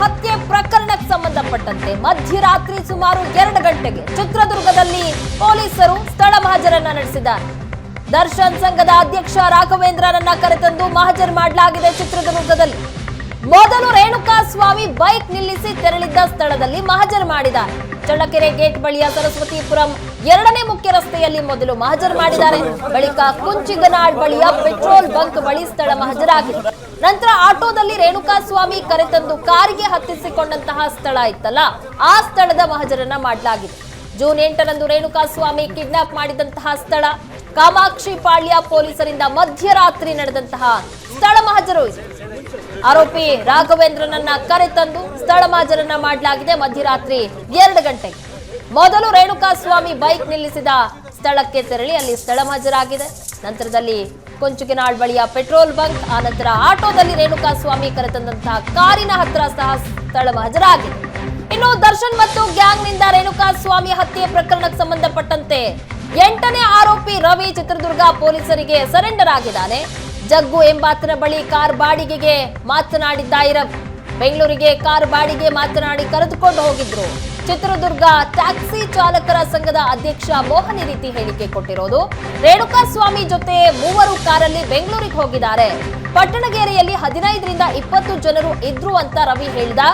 ಹತ್ಯೆ ಪ್ರಕರಣಕ್ಕೆ ಸಂಬಂಧಪಟ್ಟಂತೆ ಮಧ್ಯರಾತ್ರಿ ಸುಮಾರು 2 ಗಂಟೆಗೆ ಚಿತ್ರದುರ್ಗದಲ್ಲಿ ಪೊಲೀಸರು ಸ್ಥಳ ಮಹಜರನ್ನ ನಡೆಸಿದ್ದಾರೆ. ದರ್ಶನ್ ಸಂಘದ ಅಧ್ಯಕ್ಷ ರಾಘವೇಂದ್ರನನ್ನ ಕರೆತಂದು ಮಹಜರ್ ಮಾಡಲಾಗಿದೆ. ಚಿತ್ರದುರ್ಗದಲ್ಲಿ ಮೊದಲು ರೇಣುಕಾ ಸ್ವಾಮಿ ಬೈಕ್ ನಿಲ್ಲಿಸಿ ತೆರಳಿದ್ದ ಸ್ಥಳದಲ್ಲಿ ಮಹಜರ್ ಮಾಡಿದ್ದಾರೆ. ಚಳ್ಳಕೆರೆ ಗೇಟ್ ಬಳಿಯ ಸರಸ್ವತಿಪುರಂ 2ನೇ ಮುಖ್ಯ ರಸ್ತೆಯಲ್ಲಿ ಮೊದಲು ಮಹಜರ್ ಮಾಡಿದ್ದಾರೆ. ಬಳಿಕ ಕುಂಚಿಗನಾಳ್ ಬಳಿಯ ಪೆಟ್ರೋಲ್ ಬಂಕ್ ಬಳಿ ಸ್ಥಳ ಮಹಜರಾಗಿದೆ. ನಂತರ ಆಟೋದಲ್ಲಿ ರೇಣುಕಾ ಸ್ವಾಮಿ ಕರೆತಂದು ಕಾರಿಗೆ ಹತ್ತಿಸಿಕೊಂಡಂತಹ ಸ್ಥಳ ಇತ್ತಲ್ಲ, ಆ ಸ್ಥಳದ ಮಹಜರನ್ನ ಮಾಡಲಾಗಿದೆ. ಜೂನ್ 8ರಂದು ರೇಣುಕಾ ಸ್ವಾಮಿ ಕಿಡ್ನಾಪ್ ಮಾಡಿದಂತಹ ಸ್ಥಳ, ಕಾಮಾಕ್ಷಿ ಪಾಳ್ಯ ಪೊಲೀಸರಿಂದ ಮಧ್ಯರಾತ್ರಿ ನಡೆದಂತಹ ಸ್ಥಳ ಮಹಜರು ಇದೆ. ಆರೋಪಿ ರಾಘವೇಂದ್ರನನ್ನ ಕರೆತಂದು ಸ್ಥಳ ಮಹಜರನ್ನ ಮಾಡಲಾಗಿದೆ. ಮಧ್ಯರಾತ್ರಿ 2 ಗಂಟೆಗೆ ಮೊದಲು ರೇಣುಕಾ ಸ್ವಾಮಿ ಬೈಕ್ ನಿಲ್ಲಿಸಿದ ಸ್ಥಳಕ್ಕೆ ತೆರಳಿ ಅಲ್ಲಿ ಸ್ಥಳ ಮಹಜರಾಗಿದೆ. ನಂತರದಲ್ಲಿ ಕೊಂಚುಗಿನಾಳ್ ಬಳಿಯ ಪೆಟ್ರೋಲ್ ಬಂಕ್, ಆ ನಂತರ ಆಟೋದಲ್ಲಿ ರೇಣುಕಾ ಸ್ವಾಮಿ ಕರೆತಂದಂತಹ ಕಾರಿನ ಹತ್ರ ಸಹ ಸ್ಥಳ ಮಹಜರಾಗಿದೆ. ಇನ್ನು ದರ್ಶನ್ ಮತ್ತು ಗ್ಯಾಂಗ್ನಿಂದ ರೇಣುಕಾ ಸ್ವಾಮಿ ಹತ್ಯೆ ಪ್ರಕರಣಕ್ಕೆ ಸಂಬಂಧಪಟ್ಟಂತೆ 8ನೇ ಆರೋಪಿ ರವಿ ಚಿತ್ರದುರ್ಗ ಪೊಲೀಸರಿಗೆ ಸರೆಂಡರ್ ಆಗಿದ್ದಾನೆ. ಜಗ್ಗು ಎಂಬಾತನ ಬಳಿ ಕಾರ್ ಬಾಡಿಗೆಗೆ ಮಾತನಾಡಿದ್ದ ರವಿ ಬೆಂಗಳೂರಿಗೆ ಕಾರ್ ಬಾಡಿಗೆ ಮಾತನಾಡಿ ಕರೆದುಕೊಂಡು ಹೋಗಿದ್ರು. ಚಿತ್ರದುರ್ಗ ಟ್ಯಾಕ್ಸಿ ಚಾಲಕರ ಸಂಘದ ಅಧ್ಯಕ್ಷ ಮೋಹನ್ ಈ ರೀತಿ ಹೇಳಿಕೆ ಕೊಟ್ಟಿರೋದು. ರೇಣುಕಾ ಸ್ವಾಮಿ ಜೊತೆ 3 ಕಾರಲ್ಲಿ ಬೆಂಗಳೂರಿಗೆ ಹೋಗಿದ್ದಾರೆ. ಪಟ್ಟಣಗೆರೆಯಲ್ಲಿ 15ರಿಂದ 20 ಜನರು ಇದ್ರು ಅಂತ ರವಿ ಹೇಳಿದ.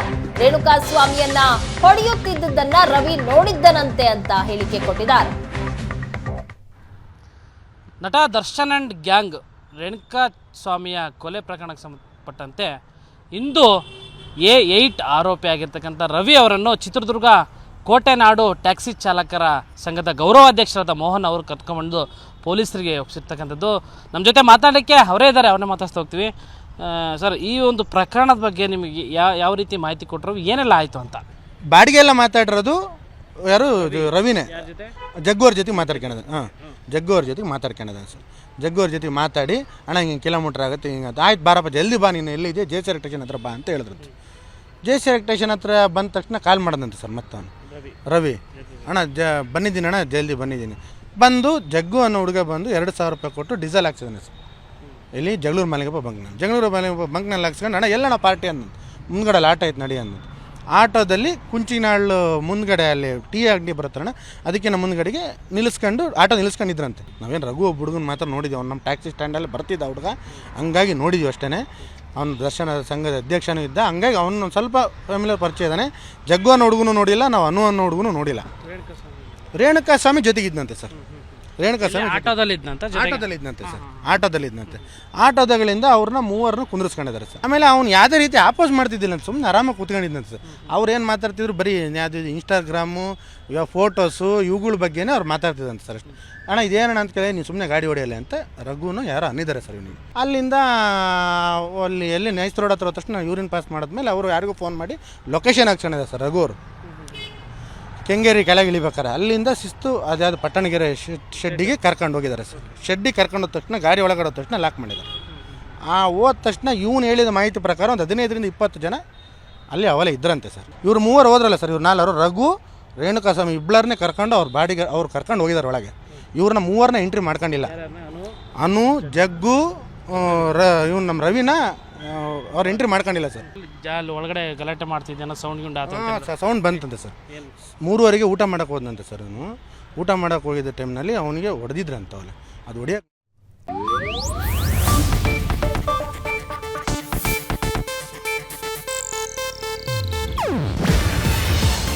ರೇಣುಕಾ ಸ್ವಾಮಿಯನ್ನ ಹೊಡೆಯುತ್ತಿದ್ದನ್ನ ರವಿ ನೋಡಿದ್ದನಂತೆ ಅಂತ ಹೇಳಿಕೆ ಕೊಟ್ಟಿದ್ದಾರೆ. ನಟ ದರ್ಶನ್ ಅಂಡ್ ಗ್ಯಾಂಗ್ ರೇಣುಕಾ ಸ್ವಾಮಿಯ ಕೊಲೆ ಪ್ರಕರಣಕ್ಕೆ ಸಂಬಂಧಪಟ್ಟಂತೆ ಇಂದು A8 ಆರೋಪಿ ಆಗಿರ್ತಕ್ಕಂಥ ರವಿ ಅವರನ್ನು ಚಿತ್ರದುರ್ಗ ಕೋಟೆನಾಡು ಟ್ಯಾಕ್ಸಿ ಚಾಲಕರ ಸಂಘದ ಗೌರವಾಧ್ಯಕ್ಷರಾದ ಮೋಹನ್ ಅವರು ಕರ್ಕೊಂಡ್ಬಂದು ಪೊಲೀಸರಿಗೆ ಒಪ್ಪಿಸಿರ್ತಕ್ಕಂಥದ್ದು. ನಮ್ಮ ಜೊತೆ ಮಾತಾಡೋಕ್ಕೆ ಅವರೇ ಇದ್ದಾರೆ, ಅವ್ರನ್ನೇ ಮಾತಾಡ್ತಾ ಹೋಗ್ತೀವಿ. ಸರ್, ಈ ಒಂದು ಪ್ರಕರಣದ ಬಗ್ಗೆ ನಿಮಗೆ ಯಾವ ರೀತಿ ಮಾಹಿತಿ ಕೊಟ್ಟರು, ಏನೆಲ್ಲ ಆಯಿತು ಅಂತ? ಬಾಡಿಗೆ ಎಲ್ಲ ಮಾತಾಡಿರೋದು ಯಾರು? ರವಿನೇ. ಜಗ್ಗೋರ್ ಜೊತೆಗೆ ಮಾತಾಡ್ಕೊಳೋದು. ಜಗ್ಗೋರ್ ಜೊತೆಗೆ ಮಾತಾಡ್ಕೊಳೋದ ಸರ್. ಜಗ್ಗೋರ್ ಜೊತೆಗೆ ಮಾತಾಡಿ, ಅಣ್ಣ ಹಿಂಗೆ ಕಿಲೋಮೀಟ್ರ್ ಆಗುತ್ತೆ, ಹಿಂಗೆ ಆಯ್ತು ಬಾರಪ್ಪ ಜಲ್ದಿ ಬಾ, ನೀನು ಎಲ್ಲಿದೆ ಜೆ ಸಿ ಎಲೆಕ್ಟ್ರಿಷನ್ ಹತ್ರ ಬಾ ಅಂತ ಹೇಳಿದ್ರು. ಜೆ ಸಿ ಎಲೆಕ್ಟ್ರಿಷನ್ ಹತ್ರ ಬಂದ ತಕ್ಷಣ ಕಾಲ್ ಮಾಡೋದಂತೆ ಸರ್. ಮತ್ತೆ ಅವನು ರವಿ, ಅಣ್ಣ ಬಂದಿದ್ದೀನಿ ಅಣ್ಣ, ಜಲ್ದಿ ಬಂದಿದ್ದೀನಿ. ಬಂದು ಜಗ್ಗು ಅನ್ನೋ ಹುಡುಗ ಬಂದು 2,000 ರೂಪಾಯಿ ಕೊಟ್ಟು ಡೀಸೆಲ್ ಹಾಕ್ಸಿದ್ದಾನೆ ಸರ್. ಇಲ್ಲಿ ಜಗಳೂರು ಮಲ್ಲಿಗಪ್ಪ ಬಂಕ್ನಲ್ಲಿ. ಜಗಳೂರು ಮಲ್ಲಿಗಪ್ಪ ಬಂಕ್ನಲ್ಲಿ ಹಾಕ್ಸ್ಕೊಂಡು, ಅಣ್ಣ ಎಲ್ಲಣ್ಣ ಪಾರ್ಟಿ ಅನ್ನೋದು, ಮುಂದ್ಗಡೆ ಅಲ್ಲಿ ಆಟೋ ಐತೆ ನಡಿ ಅನ್ನೋದು. ಆಟೋದಲ್ಲಿ ಕುಂಚಿನಾಳು ಮುಂದ್ಗಡೆ ಅಲ್ಲಿ ಟೀ ಅಂಗಡಿ ಬರುತ್ತಣ್ಣ, ಅದಕ್ಕಿಂತ ಮುಂದ್ಗಡೆಗೆ ನಿಲ್ಲಿಸ್ಕೊಂಡು ಆಟೋ ನಿಲ್ಲಿಸ್ಕೊಂಡಿದ್ರಂತೆ. ನಾವೇನು ರಘು ಒಬ್ಬ ಹುಡುಗನ ಮಾತ್ರ ನೋಡಿದ್ದೀವಿ, ಅವ್ನು ನಮ್ಮ ಟ್ಯಾಕ್ಸಿ ಸ್ಟ್ಯಾಂಡಲ್ಲಿ ಬರ್ತಿದ್ದ ಹುಡುಗ, ಹಂಗಾಗಿ ನೋಡಿದ್ವಿ ಅಷ್ಟೇ. ಅವ್ನು ದರ್ಶನ ಸಂಘದ ಅಧ್ಯಕ್ಷನೂ ಇದ್ದ, ಹಂಗಾಗಿ ಅವನು ಸ್ವಲ್ಪ ಫ್ಯಾಮಿಲಿಯರ್ ಪರಿಚಯ ಇದ್ದಾನೆ. ಜಗ್ಗು ಅನ್ನೋ ಹುಡುಗನೂ ನೋಡಿಲ್ಲ, ನಾವು ಅನು ಅನ್ನೋ ಹುಡುಗನೂ ನೋಡಿಲ್ಲ. ರೇಣುಕಾ ಸ್ವಾಮಿ ಜೊತೆಗಿದ್ದಂತೆ ಸರ್. ರೇಣುಕಾ ಸ್ವಾಮಿ ಆಟೋದಲ್ಲಿದ್ದಂತೆ ಸರ್. ಆಟೋದಲ್ಲಿದ್ದಂತೆ. ಆಟೋದಗಳಿಂದ ಅವ್ರನ್ನ 3 ಕುಂದಿರಿಸ್ಕೊಂಡಿದ್ದಾರೆ ಸರ್. ಆಮೇಲೆ ಅವ್ನು ಯಾವುದೇ ರೀತಿ ಆಪೋಸ್ ಮಾಡ್ತಿದ್ದಿಲ್ಲ ಅಂತ, ಸುಮ್ಮನೆ ಆರಾಮಾಗಿ ಕೂತ್ಕೊಂಡಿದ್ದಂತೆ ಸರ್. ಅವ್ರು ಏನು ಮಾತಾಡ್ತಿದ್ರು, ಬರೀ ಯಾವುದು ಇನ್ಸ್ಟಾಗ್ರಾಮು, ಇವಾಗ ಫೋಟೋಸು, ಇವುಗಳ ಬಗ್ಗೆನೇ ಅವ್ರು ಮಾತಾಡ್ತಿದ್ದಂತೆ ಸರ್. ಅಷ್ಟು ಅಣ್ಣ ಇದೇನಣ್ಣ ಅಂತ ಕೇಳಿ, ನೀವು ಸುಮ್ಮನೆ ಗಾಡಿ ಹೊಡೆಯಲ್ಲ ಅಂತ ರಘುನು ಯಾರೋ ಅನ್ನಿದ್ದಾರೆ ಸರ್ ಇವನಿಗೆ. ಅಲ್ಲಿಂದ ಅಲ್ಲಿ ಎಲ್ಲಿ ನೈಸ್ ರೋಡ್ ಹತ್ರ ತಕ್ಷಣ ಯೂರಿನ್ ಪಾಸ್ ಮಾಡಿದ್ಮೇಲೆ ಅವರು ಯಾರಿಗೂ ಫೋನ್ ಮಾಡಿ ಲೊಕೇಶನ್ ಹಾಕ್ಸ್ಕೊಂಡಿದ್ದಾರೆ ಸರ್ ರಘು ಅವರು. ಕೆಂಗೇರಿ ಕೆಳಗೆ ಇಳಿಬೇಕಾರೆ ಅಲ್ಲಿಂದ ಶಿಸ್ತು ಅದ್ಯಾವುದು ಪಟ್ಟಣಗೆರೆ ಶೆಡ್ಡಿಗೆ ಕರ್ಕೊಂಡು ಹೋಗಿದ್ದಾರೆ ಸರ್. ಶೆಡ್ಡಿಗೆ ಕರ್ಕೊಂಡು ಹೋದ ತಕ್ಷಣ ಗಾಡಿ ಒಳಗಡೆ ಹೋದ ತಕ್ಷಣ ಲಾಕ್ ಮಾಡಿದ್ದಾರೆ. ಹೋದ ತಕ್ಷಣ ಇವನು ಹೇಳಿದ ಮಾಹಿತಿ ಪ್ರಕಾರ ಒಂದು 15ರಿಂದ 20 ಜನ ಅಲ್ಲಿ ಅವಲೇ ಇದ್ರಂತೆ ಸರ್. ಇವ್ರು 3 ಹೋದ್ರಲ್ಲ ಸರ್, ಇವ್ರು 4 ರಘು, ರೇಣುಕಾ ಸ್ವಾಮಿ ಇಬ್ಬರನ್ನೇ ಕರ್ಕೊಂಡು ಅವ್ರ ಬಾಡಿಗೆ ಅವ್ರು ಕರ್ಕೊಂಡು ಹೋಗಿದ್ದಾರೆ ಒಳಗೆ. ಇವ್ರನ್ನ 3 ಎಂಟ್ರಿ ಮಾಡ್ಕೊಂಡಿಲ್ಲ. ಅನು, ಜಗ್ಗು, ಇವ್ನು ನಮ್ಮ ರವಿನ ಅವ್ರು ಎಂಟ್ರಿ ಮಾಡ್ಕೊಂಡಿಲ್ಲ ಸರ್. ಅಲ್ಲಿ ಒಳಗಡೆ ಗಲಾಟೆ ಮಾಡ್ತಿದ್ದಾನೆ, ಸೌಂಡ್ ಬಂತಂತೆ ಸರ್. 3:30ಗೆ ಊಟ ಮಾಡೋಕೆ ಹೋದಂತೆ ಸರ್. ಅವನು ಊಟ ಮಾಡೋಕೆ ಹೋಗಿದ್ದ ಟೈಮ್ನಲ್ಲಿ ಅವನಿಗೆ ಹೊಡೆದಿದ್ರಂತ. ಅವನು ಅದು ಹೊಡೆಯೋಕೆ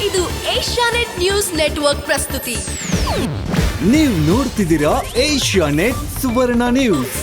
ಇದು ಏಷ್ಯಾನೆಟ್ ನ್ಯೂಸ್ ನೆಟ್ವರ್ಕ್ ಪ್ರಸ್ತುತಿ. ನೀವು ನೋಡ್ತಿದ್ದೀರಾ ಏಷ್ಯಾನೆಟ್ ಸುವರ್ಣ ನ್ಯೂಸ್.